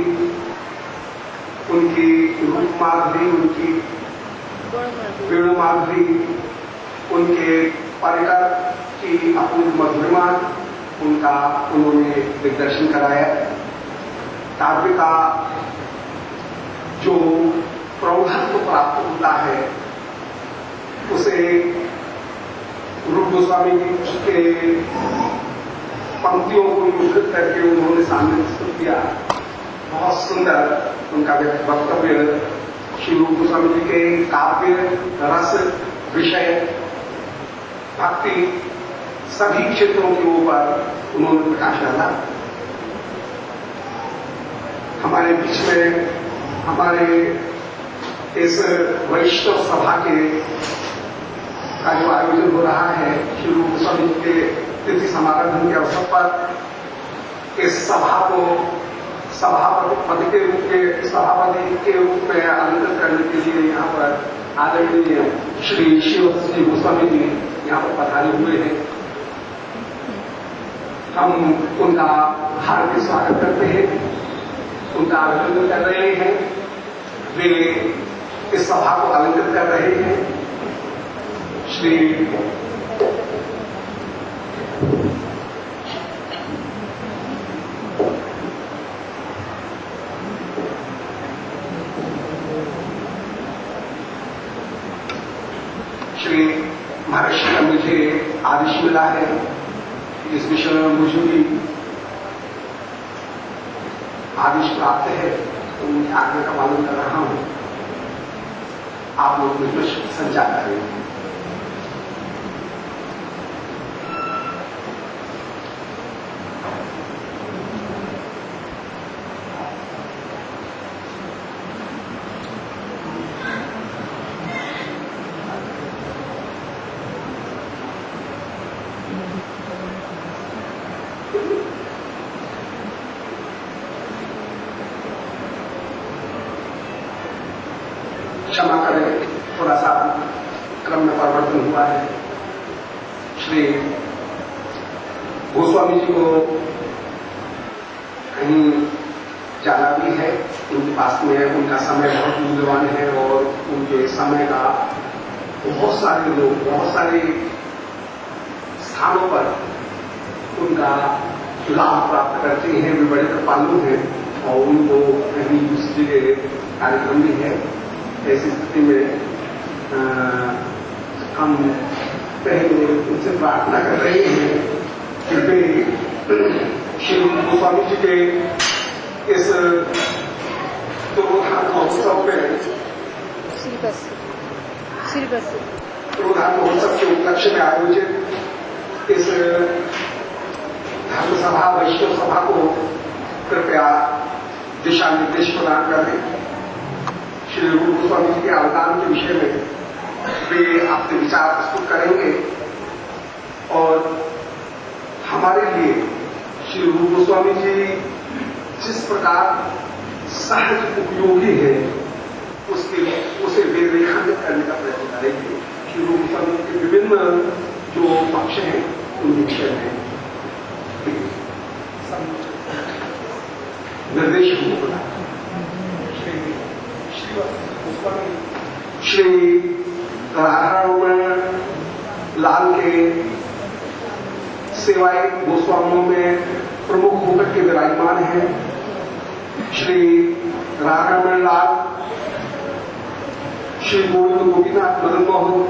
उनकी रूप माधुरी, उनकी वेणु माधुरी, उनके परिकर की अपूर्व मधुरिमा, उनका उन्होंने दिग्दर्शन कराया। काव्य का जो प्रौढ़त्व प्राप्त होता है उसे रूप गोस्वामी जी के पंक्तियों को मुद्रित करके उन्होंने सामने प्रस्तुत किया। बहुत सुंदर उनका वक्तव्य। श्री रूप गोस्वामी जी के काव्य, रस, विषय, भक्ति सभी क्षेत्रों के ऊपर उन्होंने प्रकाश डाला। हमारे बीच में हमारे इस वैष्णव सभा के का जो आयोजन हो रहा है श्री रूप गोस्वामी के तिथि समारोह के अवसर पर, इस सभा को सभापति के रूप में अलंकृत करने के लिए यहाँ पर आदरणीय श्री शिव गोस्वामी जी यहाँ पर पधारे हुए हैं। हम उनका हार्दिक स्वागत करते हैं, उनका अभिनंदन कर रहे हैं। वे इस सभा को अलंकृत कर रहे हैं। श्री महर्षि का मुझे आदेश मिला है, इस विषय में मुझे भी आदेश प्राप्त है, तो उनकी आज्ञा का पालन कर रहा हूं। आप लोग मुझमें संचार करेंगे। क्षमा करें, थोड़ा सा क्रम में परिवर्तन हुआ है। श्री गोस्वामी जी को कहीं जाना भी है, उनके पास में उनका समय बहुत मूल्यवान है और उनके समय का बहुत सारे लोग बहुत सारे स्थानों पर उनका लाभ प्राप्त करते हैं। वे बड़े कृपालु हैं और उनको कहीं दूसरी जगह कार्यक्रम भी है। ऐसी स्थिति में हम पहले उनसे प्रार्थना कर रहे हैं कि वे श्री गोस्वामी जी के इस तिरोधान महोत्सव में तिरोधान महोत्सव के उपलक्ष्य में आयोजित इस धर्म सभा वैष्णव सभा को कृपया दिशा निर्देश प्रदान करें। श्री रूप गोस्वामी जी के अवदान के विषय में वे अपने विचार प्रस्तुत करेंगे और हमारे लिए श्री रूप गोस्वामी जी जिस प्रकार सहज उपयोगी है उसे वे रेखांकित करने का प्रयत्न करेंगे। श्री रूप गोस्वामी के विभिन्न जो पक्ष हैं उनके विषय में श्री राधारमण लाल के सेवाई गोस्वामियों में प्रमुख होकर के विराजमान हैं। श्री राधारमण लाल, श्री गोविंद गोपीनाथ मदन मोहन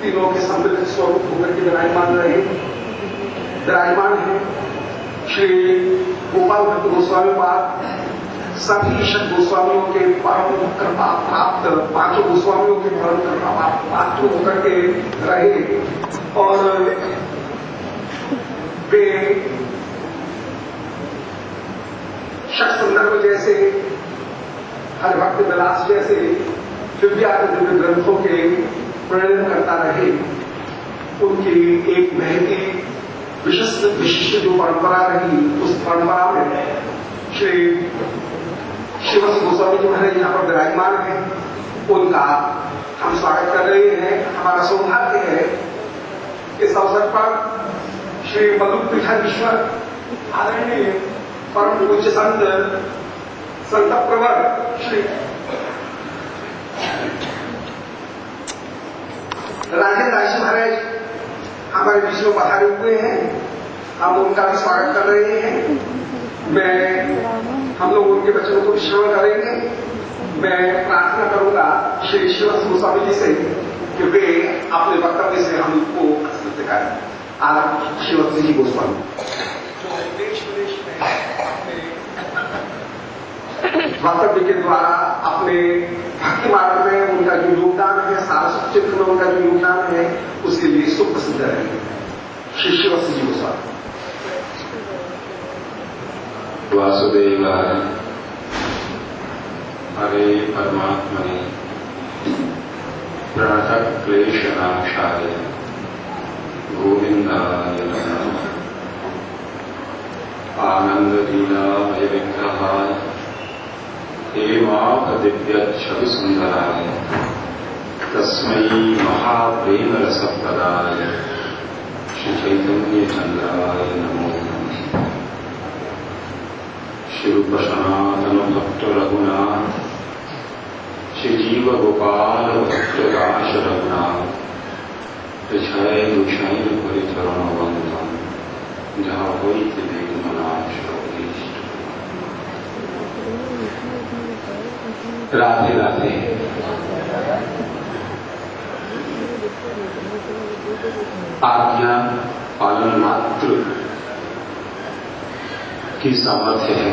तीनों के सम्मिलित स्वरूप होकर के विराजमान है। श्री गोपाल भट्ट गोस्वामी पाद सभी ईशक गोस्वामियों के परम कृपा प्राप्त, पांचों गोस्वामियों के परम कृपा पात्र होकर के रहे और वे शक संदर्भ जैसे, हरिभक्त विलास जैसे दिव्य ग्रंथों के प्रणयन करता रहे। उनकी एक महती विशिष्ट जो परंपरा रही, उस परंपरा में श्री शिवस गोस्वामी जी महाराज यहाँ पर विराजमान है। उनका हम स्वागत कर रहे हैं। हमारा सौभाग्य है इस अवसर पर श्री मल्लुक पीठाधीश्वर आदरणीय परम पूज्य संत प्रवर श्री राजेंद्र दास महाराज हमारे बीच में पधारे हुए हैं। हम उनका भी स्वागत कर रहे हैं। हम लोग उनके वचनों को श्रवण करेंगे। मैं प्रार्थना करूंगा श्री शिवस गोस्वामी जी से कि वे अपने वक्तव्य से हमको प्रस्तुत करें। आदरणीय शिवस जी गोस्वामी देश विदेश में वक्तव्य के द्वारा अपने भक्ति मार्ग में उनका जो योगदान है, सारस्वत चित्र में उनका जो योगदान है, उसके लिए सुप्रसिद्ध रहे श्री शिवस जी गोस्वामी। वासुदेवाय हरे परमात्मने प्रणत क्लेशनाशाय गोविंदाय नमः। आनंद लीलामय विग्रहाय हेमाभ दिव्य छवि सुंदराय तस्मै महाप्रेम रसप्रदाय श्री चैतन्य चंद्राय नमो नमः। श्री रूप सनातन भक्त रघुनाथ श्री जीव गोपाल भक्त दास रघुनाथ विषय दुषय परिचरण वंदन जहाँ होई देव मनाश। राधे राधे। आज्ञा पालन मात्र की सामर्थ्य है।